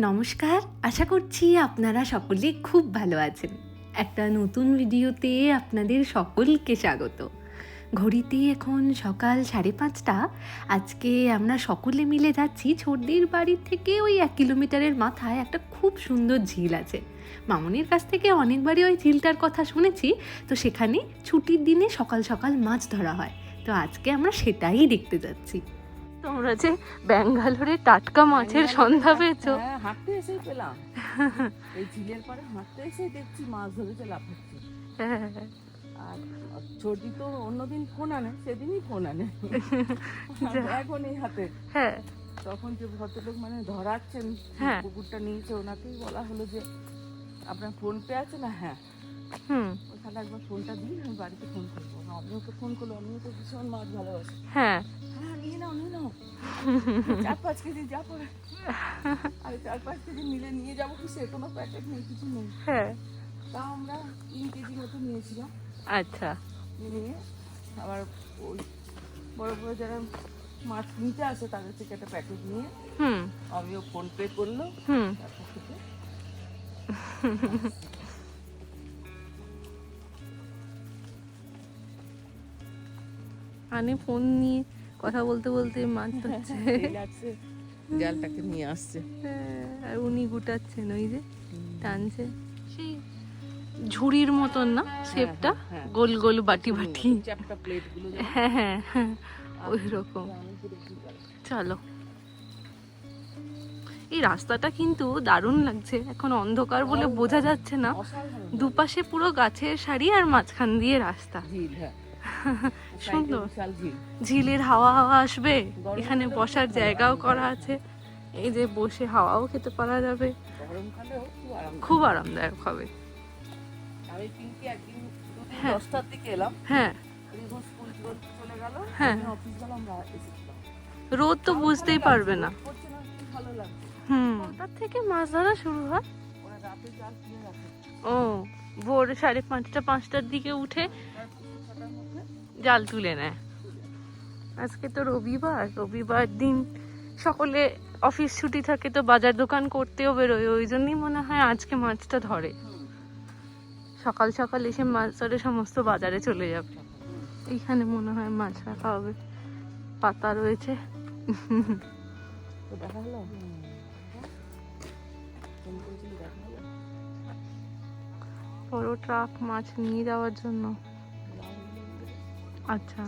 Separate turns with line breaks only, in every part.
নমস্কার, আশা করছি আপনারা সকলে খুব ভালো আছেন। একটা নতুন ভিডিওতে আপনাদের সকলকে স্বাগত। ঘড়িতে এখন সকাল 5:30। আজকে আমরা সকলে মিলে যাচ্ছি ছোটদির বাড়ির থেকে ওই 1 কিলোমিটারের মাথায় একটা খুব সুন্দর ঝিল আছে। মামনির কাছ থেকে অনেকবারই ওই ঝিলটার কথা শুনেছি, তো সেখানে ছুটির দিনে সকাল সকাল মাছ ধরা হয়। তো আজকে আমরা সেটাই দেখতে যাচ্ছি। তোমরা যে ব্যাঙ্গালোরে টাটকা মাছের সন্ধ্যা পেয়েছো?
হ্যাঁ, হাঁটতে এসেই পেলাম। এই ঝিলের পাড়ে হাঁটতে এসেই দেখছি মাছ ধরেছে লাফাচ্ছে। আর ছোটি তো অন্যদিন ফোন আনে, সেদিনই ফোন আনে এখন এই হাতে।
হ্যাঁ,
তখন যে ভদ্রলোক মানে ধরাচ্ছেন, পুকুরটা নিয়েছে, ওনাকেই বলা হলো যে আপনার ফোন পে আছে না? হ্যাঁ। ওখানে একবার ফোনটা দিই, আমি বাড়িতে ফোন করবো। আমিও তো ফোন করলো, আমিও তো ভীষণ মাছ ভালোবাসি। হ্যাঁ, নিয়ে নাও 4-5 কেজি যা পড়ে। আর 4-5 কেজি মিলে নিয়ে যাবো, কি সে কোনো প্যাকেট নেই, কিছু নেই। হ্যাঁ, তা আমরা 3 কেজি মতো নিয়েছিলাম। আচ্ছা, নিয়ে আবার ওই বড় বড় যারা মাছ কিনতে আসে তাদের থেকে একটা প্যাকেট নিয়ে আমিও ফোন পে করলো। তারপর থেকে
আনে ফোন নিয়ে কথা বলতে বলতে মাছ ধরছে,
জালটাকে নিয়ে আসছে।
আর উনি গুটাচ্ছেন, ওই যে টানছে সেই ঝুড়ির মতন না শেপটা, গোল গোল বাটি বাটি,
চ্যাপটা প্লেট গুলো।
হ্যাঁ হ্যাঁ হ্যাঁ, ওই রকম। চলো, এই রাস্তাটা কিন্তু দারুণ লাগছে। এখন অন্ধকার বলে বোঝা যাচ্ছে না, দুপাশে পুরো গাছের সারি আর মাঝখান দিয়ে রাস্তা। সুন্দর ঝিলের হাওয়া হাওয়া আসবে, এখানে বসার জায়গাও করা আছে। এই যে বসে হাওয়াও খেতে পারা যাবে, খুব আরামদায়ক হবে।
আমি পিঙ্কি একদিন 10টার দিকে এলাম।
হ্যাঁ
স্কুল চলে গেল,
হ্যাঁ,
অফিস গেল, আমরা এসেছিলাম।
রোদ তো বুঝতেই পারবে না।
ভালো লাগছে।
তার থেকে মাছ ধরা শুরু হয়।
ওরা রাতে জাল কিনে রাখে।
ও, ভোর 5:30 5টার দিকে উঠে জাল তুলে নেয়। আজকে তো রবিবার দিন সকলে অফিস ছুটি থাকে, তো বাজার দোকান করতেও বেরোয়, ওই জন্যই মনে হয় আজকে মাছটা ধরে। সকাল সকাল এসে মাছ ধরে সমস্ত বাজারে চলে যাবে। এইখানে মনে হয় মাছ রাখা হবে, পাতা রয়েছে। বড় ট্রাক মাছ নিয়ে যাওয়ার জন্য। আচ্ছা,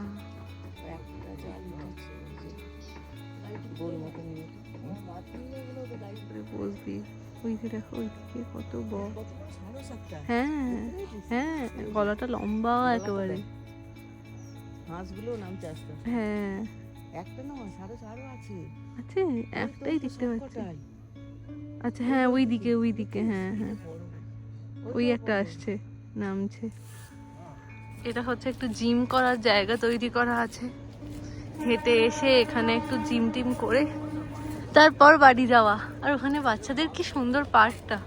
বসবি ওই যে দেখো, ওইদিকে কত বড়। হ্যাঁ হ্যাঁ, গলাটা লম্বা একেবারে।
মাছগুলো নামতে আসতে।
হ্যাঁ,
একটা না, আরো আছে।
আছে, একটাই দেখতে পাচ্ছি। আচ্ছা হ্যাঁ, ওইদিকে, হ্যাঁ হ্যাঁ, ওই একটা আসছে, নামছে। এটা হচ্ছে একটু জিম করার জায়গা তৈরি করা আছে। হেঁটে এসে এখানে একটু জিম টিম করে তারপর বাড়ি যাওয়া। আর ওখানে বাচ্চাদের কি সুন্দর পার্কটা।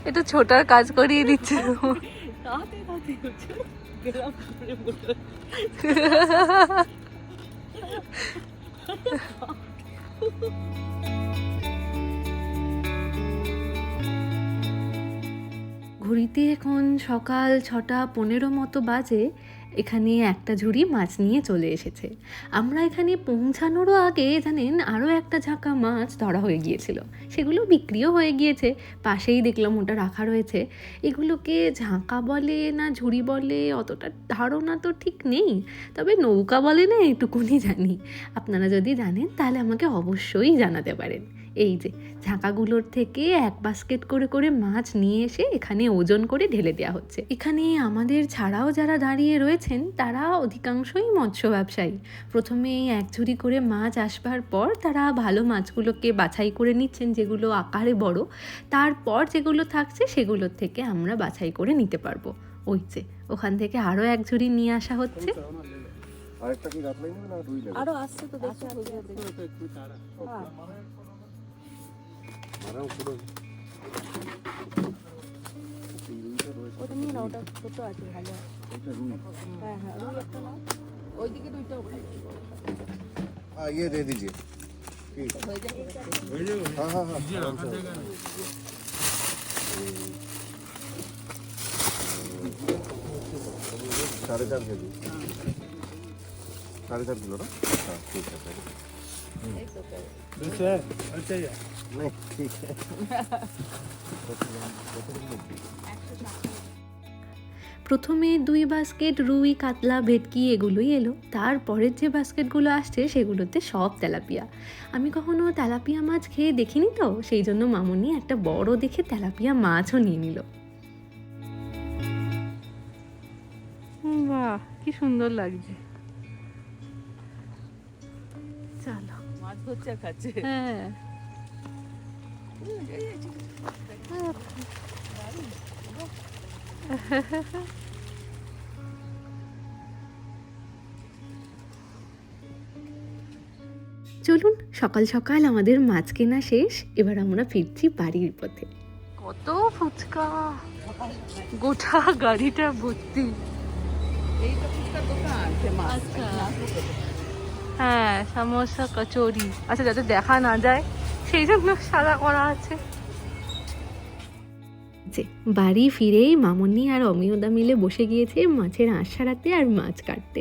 একটু ছোটার কাজ করিয়ে দিচ্ছে। ঘড়িতে এখন সকাল 6:15 মতো বাজে। এখানে একটা ঝুড়ি মাছ নিয়ে চলে এসেছে। আমরা এখানে পৌঁছানোরও আগে জানেন আরও একটা ঝাঁকা মাছ ধরা হয়ে গিয়েছিল, সেগুলো বিক্রিও হয়ে গিয়েছে। পাশেই দেখলাম ওটা রাখা রয়েছে। এগুলোকে ঝাঁকা বলে না ঝুড়ি বলে অতটা ধারণা তো ঠিক নেই, তবে নৌকা বলে না এটুকুনি জানি। আপনারা যদি জানেন তাহলে আমাকে অবশ্যই জানাতে পারেন। এই যে ঝাঁকাগুলোর থেকে 1 বাস্কেট করে করে মাছ নিয়ে এসে এখানে ওজন করে ঢেলে দেওয়া হচ্ছে। এখানে আমাদের ছাড়াও যারা দাঁড়িয়ে রয়েছেন তারা অধিকাংশই মৎস্য ব্যবসায়ী। প্রথমে এই 1 ঝুড়ি করে মাছ আসবার পর তারা ভালো মাছগুলোকে বাছাই করে নিচ্ছেন, যেগুলো আকারে বড়। তারপর যেগুলো থাকছে সেগুলোর থেকে আমরা বাছাই করে নিতে পারবো। ওই যে ওখান থেকে আরও 1 ঝুড়ি নিয়ে আসা হচ্ছে। আরো আসছে তো দেখতে। ওটা নিয়ে না, ওটা ছোট আছে, ভালো আছে।
হ্যাঁ হ্যাঁ রুই একটা নাও, ওইদিকে দুইটাও ভালো।
ये दे दीजिए। ठीक
হয়ে যাবে।
हाँ हाँ हाँ आराम से। 4.5 केजी, 4.5 किलो ना। हाँ ठीक है
এই তো তাই।
नहीं ठीक है।
প্রথমে 2 বাস্কেট রুই, কাতলা, ভেটকি এগুলোই এলো। তারপরের যে বাস্কেটগুলো আসছে সেগুলোতে সব তেলাপিয়া। আমি কখনো তেলাপিয়া মাছ খেয়ে দেখিনি তো, সেই জন্য মামুনি একটা বড় দেখে তেলাপিয়া মাছও নিয়ে নিল। বাহ, কি সুন্দর লাগছে। চলো,
মাছ ধরছে আর খাচ্ছে।
হ্যাঁ চলুন, সকাল সকাল আমাদের মাছ কেনা শেষ। এবার আমরা ফিরছি বাড়ির পথে। কত ফুচকা, গোটা গাড়িটা ভর্তি।
এই তো ফুচকার দোকান ফেমাস।
আচ্ছা। হ্যাঁ, সমোসা, কচুরি। আচ্ছা, যাতে দেখা না যায় সেই জন্য সাদা করা আছে। বাড়ি ফিরেই মামনি আর অমিয়দা মিলে বসে গিয়েছে মাছের আঁশ ছাড়াতে আর মাছ কাটতে।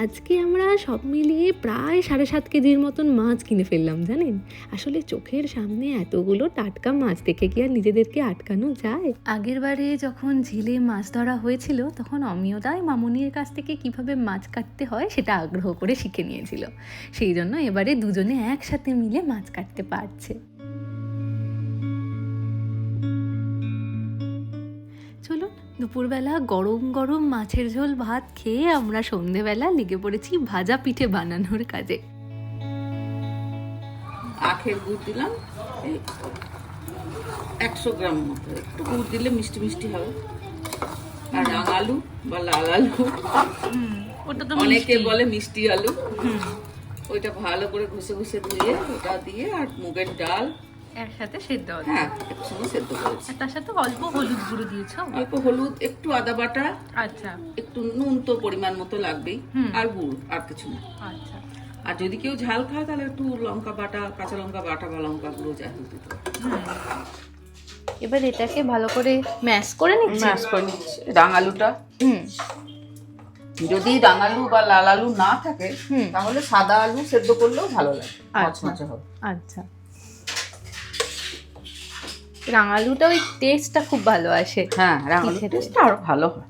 আজকে আমরা সব মিলিয়ে প্রায় 7.5 কেজির মতন মাছ কিনে ফেললাম জানেন। আসলে চোখের সামনে এতগুলো টাটকা মাছ দেখে কি আর নিজেদেরকে আটকানো যায়? আগের বারে যখন ঝিলে মাছ ধরা হয়েছিল তখন অমিয়দাই মামনির কাছ থেকে কিভাবে মাছ কাটতে হয় সেটা আগ্রহ করে শিখে নিয়েছিল। সেই জন্য এবারে দুজনে একসাথে মিলে মাছ কাটতে পারছে। চলুন, দুপুরবেলা গরম গরম মাছের ঝোল ভাত খেয়ে আমরা সন্ধেবেলা লেগে পড়েছি ভাজা পিঠে বানানোর কাজে।
আখের গুড় দিলাম এই 100 গ্রাম মতো, একটু গুড় দিলে মিষ্টি মিষ্টি হবে। আর আলু বা লাল আলু,
ওটা তো
অনেকে বলে মিষ্টি আলু, ওইটা ভালো করে ঘষে ঘষে ধুয়ে ওটা দিয়ে, আর মুগের ডাল
একসাথে সেদ্ধ হবে।
হ্যাঁ একসঙ্গে সেদ্ধ করেছি।
আর তার সাথে অল্প হলুদ গুঁড়ো দিয়েছো?
অল্প হলুদ, একটু আদা বাটা,
আচ্ছা
একটু নুন তো পরিমাণ মতো লাগবেই, আর গুড়, আর কিছু না।
আচ্ছা।
আর যদি কেউ ঝাল খায় তাহলে একটু লঙ্কা বাটা, কাঁচা লঙ্কা বাটা বা লঙ্কা গুঁড়ো যাই হোক দিতে হবে।
এবার এটাকে ভালো করে ম্যাশ করে নিচ্ছি।
ম্যাশ করে নিচ্ছি রাঙালুটা। যদি রাঙালু বা লাল আলু না থাকে তাহলে সাদা আলু সেদ্ধ করলেও ভালো লাগে, মচমচে হবে।
আচ্ছা, রাঙালুটা ওই টেস্টটা খুব ভালো আসে।
হ্যাঁ, রাঙালু টেস্টটা আরো ভালো হয়।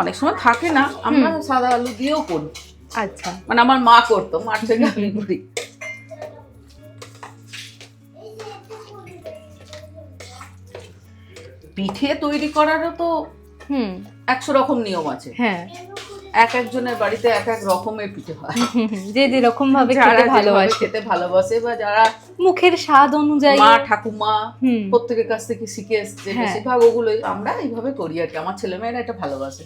অনেক সময় থাকে না, আমরা সাদা আলু দিয়েও করি।
আচ্ছা,
মানে আমার মা করতো, মার থেকে আমি করি। পিঠে তৈরি করারও তো 100 রকম নিয়ম আছে।
হ্যাঁ,
এক একজনের বাড়িতে এক এক রকমের পিঠে হয়,
যে যেরকম ভাবে
খেতে ভালোবাসে বা যারা
মুখের স্বাদ অনুযায়ী
মা ঠাকুমা প্রত্যেকের কাছ থেকে শিখে এসছে, বেশিরভাগ ওগুলোই আমরা এইভাবে করি আর কি। আমার ছেলেমেয়েরা এটা ভালোবাসে।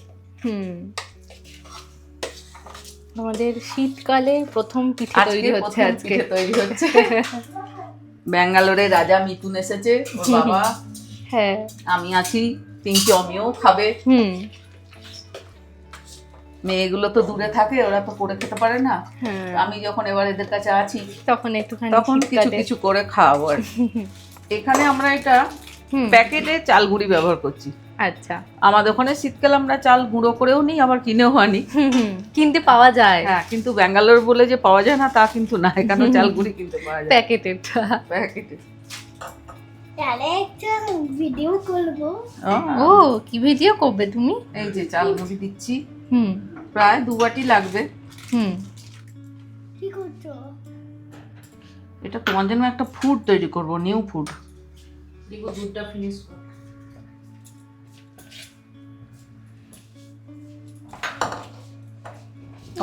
আমাদের শীতকালে প্রথম পিঠে তৈরি হচ্ছে আজকে।
ব্যাঙ্গালোরে রাজা মিথুন এসেছে, ওর বাবা,
হ্যাঁ
আমি আছি, পিঙ্কি অমিও খাবে। মেয়েগুলো তো দূরে থাকে, ওরা তো করে খেতে পারে না। আমি যখন এবার এদের কাছে আছি
তখন একটুখানি
তখন কিছু কিছু করে খাওয়াবো আর এখানে আমরা এটা প্যাকেটে চাল গুঁড়ি ব্যবহার করছি।
আচ্ছা,
আমাদের ওখানে শীতকালে আমরা চাল গুঁড়ো করেও নিই, আবার কিনেও আনি।
কিনতে পাওয়া যায়।
হ্যাঁ, কিন্তু ব্যাঙ্গালোর বলে যে পাওয়া যায় না তা কিন্তু না, এখানে চাল গুঁড়ি কিনতে পাওয়া যায়
প্যাকেটেড।
প্যাকেটে।
তাহলে একটা ভিডিও করব।
ও, কি ভিডিও করবে তুমি?
এই যে চাল গুঁড়ি দিচ্ছি, প্রায় 2 বাটি লাগবে।
কি করছো?
এটা তোমার জন্য একটা ফুড তৈরি করব, নিউ ফুড। দেখো দুধটা ফিনিশ কর।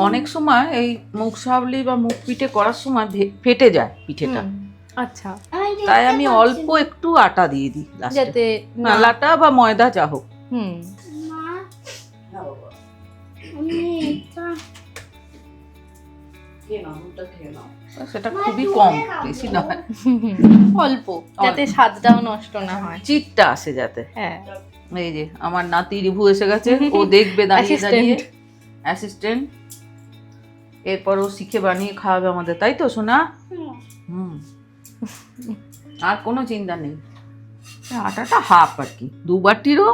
অনেক সময় এই মুগ সাবলি বা মুগ পিঠে করার সময় ফেটে যায় পিঠেটা।
আচ্ছা,
তাই আমি অল্প একটু আটা দিয়ে দিই
যাতে
আটা বা ময়দা যা হোক।
মা, আমি
সেটা খুবই কম, বেশি নয়,
অল্প, যাতে স্বাদটাও নষ্ট না হয়,
চিটটা আসে যাতে।
হ্যাঁ,
এই যে আমার নাতি রিভু এসে গেছে, ও দেখবে দাঁড়িয়ে দাঁড়িয়ে, অ্যাসিস্ট্যান্ট। এরপর ও শিখে বানিয়ে খাওয়াবে আমাদের, তাই তো সোনা? হুম, আর কোনো চিন্তা নেই। আটাটা হাফ আর কি, 2 বাটিরও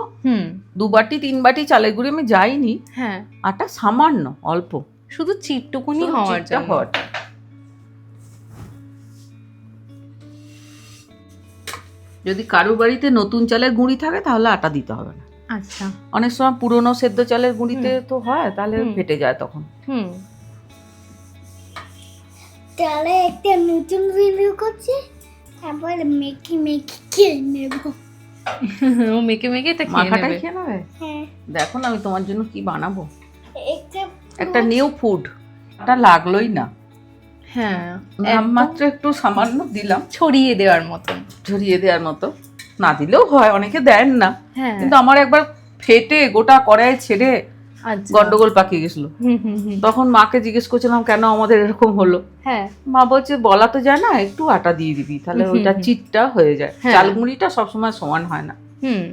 2 বাটি 3 বাটি চালের গুঁড়ি আমি যাইনি।
হ্যাঁ,
আটা সামান্য অল্প,
শুধু চিটটুকুনি
শুধু
হওয়ার
চিটটা
জন্য।
হওয়াটা। যদি কারো বাড়িতে নতুন চালের গুঁড়ি থাকে তাহলে আটা দিতে হবে না।
আচ্ছা।
অনেক সময় পুরনো সেদ্ধ চালের গুঁড়িতে তো হয়, তাহলে ফেটে যায় তখন।
তাহলে একটা নতুন ভিডিও করছি, তারপর মেকি খেয়ে নেব।
ও মেকে মেকে এটা খেয়ে
মাখাটাই
নেবে।
খেয়ে নেবে।
হ্যাঁ,
দেখো না আমি তোমার জন্য কি বানাবো,
একটা
একটা নিউ ফুড। এটা লাগলোই না,
হ্যাঁ,
মাত্র একটু সামান্য দিলাম,
ছড়িয়ে দেওয়ার মতন।
ঝরিয়ে দেওয়ার মতো। না দিলেও হয়, অনেকে দেন না,
হ্যাঁ,
কিন্তু আমার একবার ফেটে গোটা কড়াই ছেড়ে
আচ্ছা।
গন্ডগোল পাকিয়ে গেছিল। তখন মাকে জিজ্ঞেস করছিলাম কেন আমাদের এরকম হলো।
হ্যাঁ,
মা বলছে বলা তো যায় না, একটু আটা দিয়ে দিবি, তাহলে ওইটা চিটটা হয়ে যায়।
হ্যাঁ।
চালগুঁড়িটা সবসময় সমান হয় না।
হুম,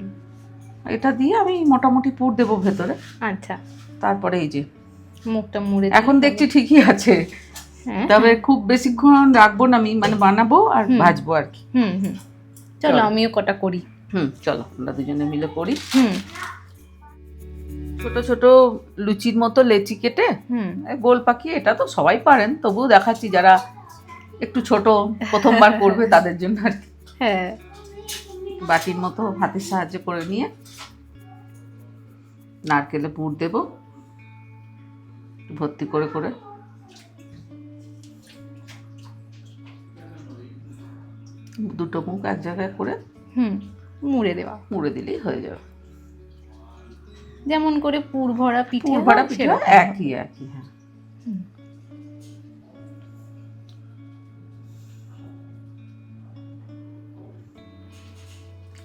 এটা দিয়ে আমি মোটামুটি পুর দেবো ভেতরে।
আচ্ছা।
তারপরে এই যে
মুখটা মুড়ে
এখন দেখছি ঠিকই আছে,
হ্যাঁ,
তবে খুব বেশিক্ষণ রাখবো না, আমি মানে বানাবো আর ভাজবো আর কি।
হুম হুম, চলো আমিও কটা করি।
চলো আমরা দুজনে মিলে করি।
হুম
ছোট ছোট লুচির মতো লেচি কেটে
হুম,
গোল পাকিয়ে, এটা তো সবাই পারেন, তবুও দেখাচ্ছি যারা একটু ছোট প্রথমবার করবে তাদের জন্য আর কি।
হ্যাঁ,
বাটির মতো হাতের সাহায্যে করে নিয়ে নারকেলে পুর দেব ভর্তি করে করে। দুটো মুখ এক জায়গায় করে
হুম, মুড়ে দেওয়া,
মুড়ে দিলেই হয়ে যাবে।
যেমন করে পুর ভরা পিঠে
পুর ভরা
হয়,
পিঠা
সেরকম।
একই একই। হ্যাঁ,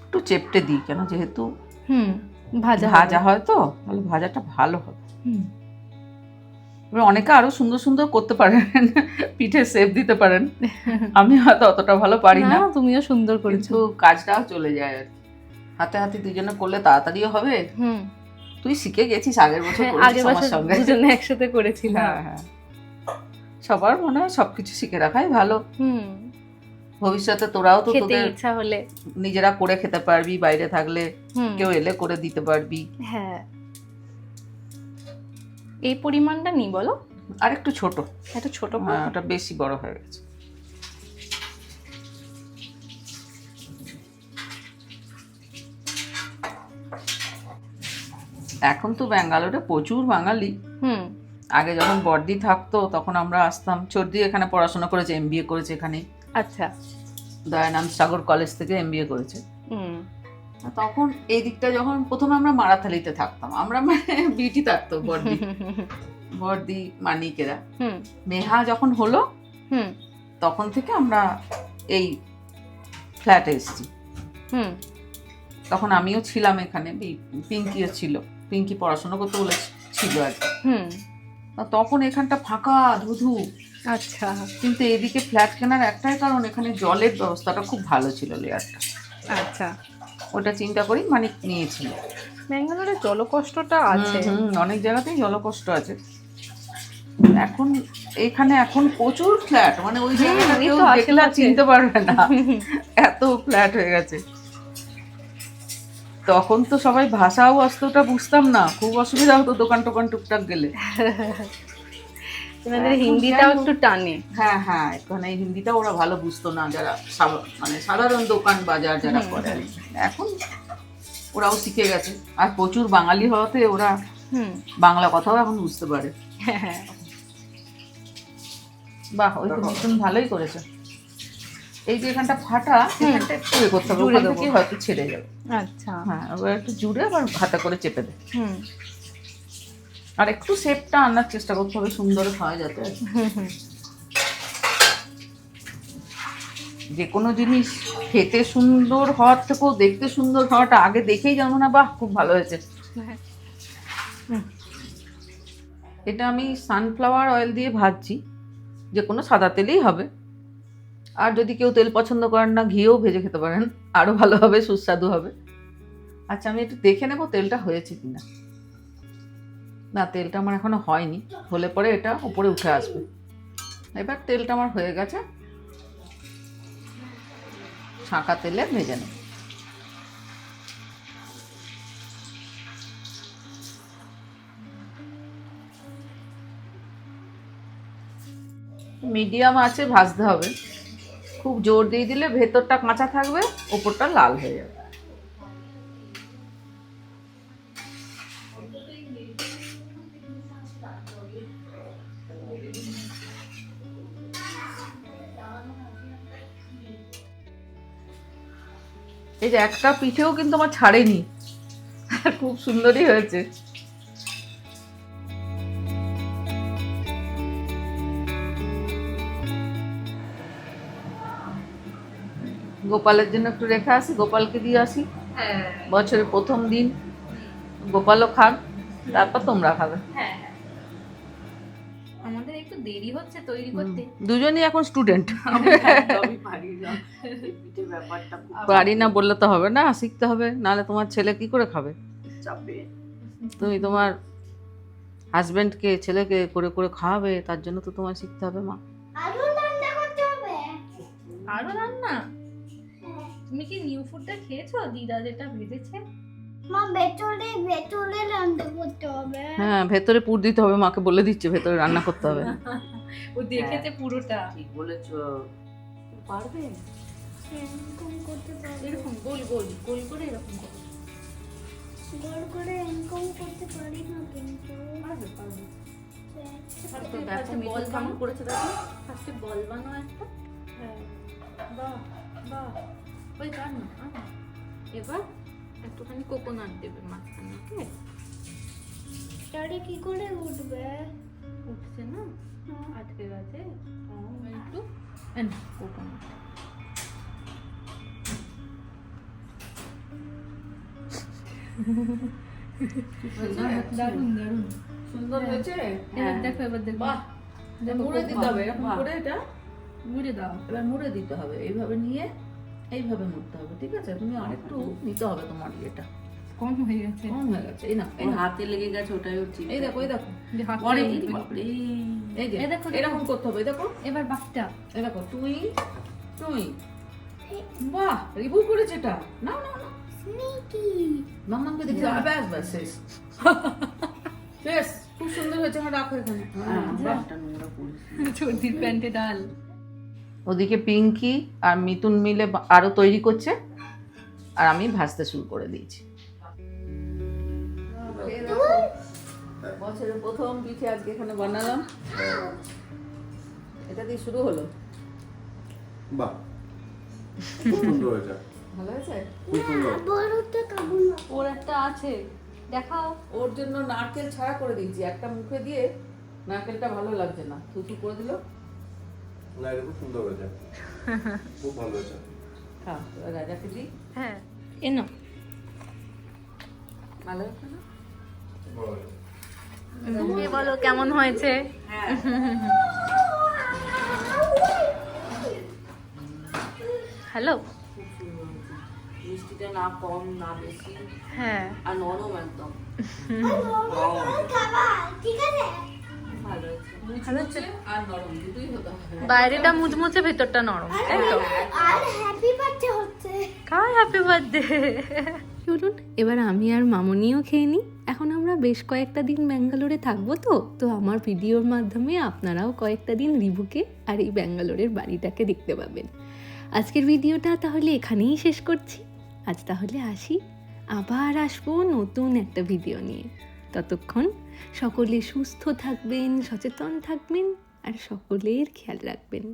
একটু চেপটে দিই কেন, যেহেতু
হুম, ভাজা
ভাজা হয় তো, তাহলে ভাজাটা ভালো হবে।
হুম,
এবার অনেকে আরো সুন্দর সুন্দর করতে পারেন, পিঠে শেপ দিতে পারেন, আমি হয়তো অতটা ভালো পারি না,
না, তুমিও সুন্দর করেছো।
কিন্তু কাজটাও চলে যায় আর কি। হাতে হাতে দুজনে করলে তাড়াতাড়িও হবে।
হুম,
তুই শিখে গেছিস, আগের বছর
হ্যাঁ,
করেছিস
আগের
আমার
বছর
সঙ্গে।
দুজনে একসাথে করেছিলাম।
হ্যাঁ হ্যাঁ, সবার মনে হয় সবকিছু শিখে রাখাই ভালো।
হুম,
ভবিষ্যতে তোরাও তো
খেতে
তোদের
ইচ্ছা হলে।
নিজেরা করে খেতে পারবি, বাইরে থাকলে
হুম,
কেউ এলে করে দিতে পারবি।
হ্যাঁ, এই পরিমাণটা নি বলো,
আর একটু ছোট,
একটা ছোট করে।
হ্যাঁ, ওটা বেশি বড় হয়ে গেছে। এখন তো ব্যাঙ্গালোরে প্রচুর বাঙালি।
হুম,
আগে যখন বর্দি থাকতো তখন আমরা আসতাম। চর্দি এখানে পড়াশোনা করেছে, MBA করেছে এখানে,
আচ্ছা।
দয়ানন্দ সাগর কলেজ থেকে MBA করেছে।
হুম,
তখন এই দিকটা যখন প্রথমে আমরা মারাথালিতে থাকতাম, আমরা মানে বিটি থাকতো বর্দি, বর্দি মানিকেরা।
হুম,
নেহা যখন হলো
হুম,
তখন থেকে আমরা এই ফ্ল্যাটে এসেছি।
হুম,
তখন আমিও ছিলাম এখানে, পিঙ্কিও ছিল, পিঙ্কি পড়াশোনা করতে বলে ছিল আর কি।
হুম,
তখন এখানটা ফাঁকা ধুধু।
আচ্ছা,
কিন্তু এদিকে ফ্ল্যাট কেনার একটাই কারণ, এখানে জলের ব্যবস্থাটা খুব ভালো ছিল, লেয়ারটা।
আচ্ছা।
ওটা চিন্তা করি মানে নিয়েছিল।
ব্যাঙ্গালোরে জলকষ্টটা আছে।
অনেক জায়গাতেই জলকষ্ট আছে। এখন এখানে এখন প্রচুর ফ্ল্যাট, মানে ওই জায়গাটা
এই
কেউ
তো
দেখলে আর
আশেপাশে।
চিনতে পারবে না, এত ফ্ল্যাট হয়ে গেছে। তখন তো সবাই ভাষাও অস্ত্রটা বুঝতাম না, খুব অসুবিধা হতো দোকান টোকান টুকটাক গেলে।
তোমাদের
এখন
হিন্দিটাও
যাই হোক।
একটু টানে।
হ্যাঁ হ্যাঁ, এখানে হিন্দিটা ওরা ভালো বুঝতো না, যারা মানে সাধারণ দোকান বাজার যারা করে আর কি। এখন ওরাও শিখে গেছে, আর প্রচুর বাঙালি হওয়াতে ওরা
হুম,
বাংলা কথাও এখন বুঝতে পারে।
হ্যাঁ,
বাহ, ওই তো নতুন ভালোই করেছে। এই যে এখানটা ফাটা, এখানটা একটু ইয়ে করতে হবে,
জুড়ে
ওখান
দেবো।
থেকে হয়তো ছেড়ে যাবে।
আচ্ছা।
হ্যাঁ, আবার একটু জুড়ে আবার হাতে করে চেপে দে।
হুম,
আর একটু শেপটা আনার চেষ্টা করতে হবে, সুন্দর হয় যাতে।
হুম, হুম,
যে কোনো জিনিস খেতে সুন্দর হওয়ার থেকেও দেখতে সুন্দর হওয়াটা আগে দেখেই জানো না, বাহ খুব ভালো হয়েছে।
হ্যাঁ।
এটা আমি সানফ্লাওয়ার অয়েল দিয়ে ভাজছি, যে কোনো সাদা তেলেই হবে। আর যদি কেউ তেল পছন্দ করেন না, ঘিয়েও ভেজে খেতে পারেন, আরও ভালো হবে, সুস্বাদু হবে। আচ্ছা আমি একটু দেখে নেবো তেলটা হয়েছে কিনা। না, তেলটা আমার এখনো হয়নি, হলে পরে এটা উপরে উঠে আসবে। এবার তেলটা আমার হয়ে গেছে, ছাঁকা তেলে ভেজে নেব। মিডিয়াম আছে ভাজতে হবে, খুব জোর দিয়ে দিলে ভেতরটা কাঁচা থাকবে, ওপরটা লাল হয়ে যাবে। এই যে একটা পিঠেও কিন্তু আমার ছাড়েনি, খুব সুন্দরই হয়েছে। গোপালের জন্য একটু রেখে আসি, গোপালকে দিয়ে আসি। বছরের প্রথম দিন, গোপালও খান, তারপর তোমরা খাবে।
আমাদের একটু দেরি হচ্ছে তৈরি করতে।
দুজনই এখন স্টুডেন্ট, পারি না বললে তো হবে না, শিখতে হবে, নাহলে তোমার ছেলে কি করে খাবে। তুমি তোমার হাজবেন্ডকে ছেলেকে করে করে খাওয়াবে, তার জন্য তো তোমার শিখতে হবে মা।
আরো রান্না করতে হবে।
আরো রান্না? তুমি কি নিউ ফুডটা খেয়েছো? দিদা যেটা ভেজেছে।
মা ভেতরে রান্না করতে হবে।
হ্যাঁ, ভেতরে পুর দিতে হবে, মাকে বলে দিচ্ছে ভেতরে রান্না করতে হবে।
ও দেখেছে পুরোটা।
ঠিক বলেছো, পারবে
এরকম করতে পারবে।
এরকম গোল গোল গোল করে এরকম করো।
গোল করে এরকম করতে পারি না কিন্তু।
পারবে পারবে।
তো দেখো বল কেমন করেছে, দেখো
ফার্স্টে বল বানাও একটা। হ্যাঁ, বাহ বাহ। ওই কার না, এবার একটুখানি কোকোনাট দেবে মাঝখানে। ওকে,
তাহলে কি করে উঠবে?
উঠছে না, আটকে গেছে। একটু কোকোনাট। দারুণ দারুণ
সুন্দর হয়েছে।
এবার দেখো, এবার দেখো।
বাহ, মুড়ে দিতে হবে এরকম করে, এটা
মুড়ে দাও।
এবার মুড়ে দিতে হবে, এইভাবে নিয়ে এইভাবে মুড়তে হবে। ঠিক আছে, তুমি আরেকটু নিতে হবে, তোমার এটা
কম হয়ে গেছে।
কম হয়ে গেছে। এই না, এই না,
হাতে লেগে গেছে, ওটাই হচ্ছে।
এই দেখো, এই দেখো,
যে হাত
পরে
দিয়ে
কি
বাপরে।
এই যে
এই দেখো, দেখো।
এরকম করতে হবে। এই দেখো,
এবার বাকিটা।
এই দেখো, তুই তুই বাহ, রিভু করেছে এটা। না না না,
স্নিকি।
মাম্মাকে দেখি, ব্যাস ব্যাস, শেষ শেষ। খুব সুন্দর হয়েছে, আমার রাখো এখানে। বাহ,
সর্দির প্যান্টে ডাল।
ওদিকে পিঙ্কি আর মিতুন মিলে আরো তৈরি করছে, আর আমি ভাজতে শুরু করে দিয়েছি। বছরের প্রথম পিঠে আজকে এখানে বানালাম, এটা দিয়ে শুরু হলো।
বাহ, খুব সুন্দর হয়েছে,
ভালো হয়েছে।
খুব সুন্দর।
বড়টা খাবো না।
ওর একটা আছে, দেখাও।
ওর জন্য নারকেল ছাড়া করে দিয়েছি, একটা মুখে দিয়ে নারকেলটা ভালো লাগছে না, থুতু করে দিল।
না, এটা খুব সুন্দর হয়েছে, খুব ভালো হয়েছে।
হ্যাঁ, এবার রাজাকে দিই।
হ্যাঁ, এ নাও।
ভালো হয়েছে না?
ভালো হয়েছে।
তুমি বলো কেমন হয়েছে? হ্যালো।
মিষ্টিটা না কম না বেশি,
হ্যাঁ,
আর নরম একদম
খাবা, ঠিক আছে?
ভালো হয়েছে।
মুচমুচে আর নরম দুটোই হতে হবে।
বাইরেটা মুচমুচে, ভেতরটা নরম, তাই তো?
আর হ্যাপি বার্থডে হচ্ছে।
কার হ্যাপি বার্থডে? চলুন এবার আমি আর মামনিও খেয়ে নিই। এখন আমরা বেশ কয়েকটা দিন ব্যাঙ্গালোরে থাকবো, তো আমার ভিডিওর মাধ্যমে আপনারাও কয়েকটা দিন রিভুকে আর এই ব্যাঙ্গালোরের বাড়িটাকে দেখতে পাবেন। আজকের ভিডিওটা তাহলে এখানেই শেষ করছি। আজ তাহলে আসি, আবার আসবো নতুন একটা ভিডিও নিয়ে। ততক্ষণ সকলে সুস্থ থাকবেন, সচেতন থাকবেন আর সকলের খেয়াল রাখবেন।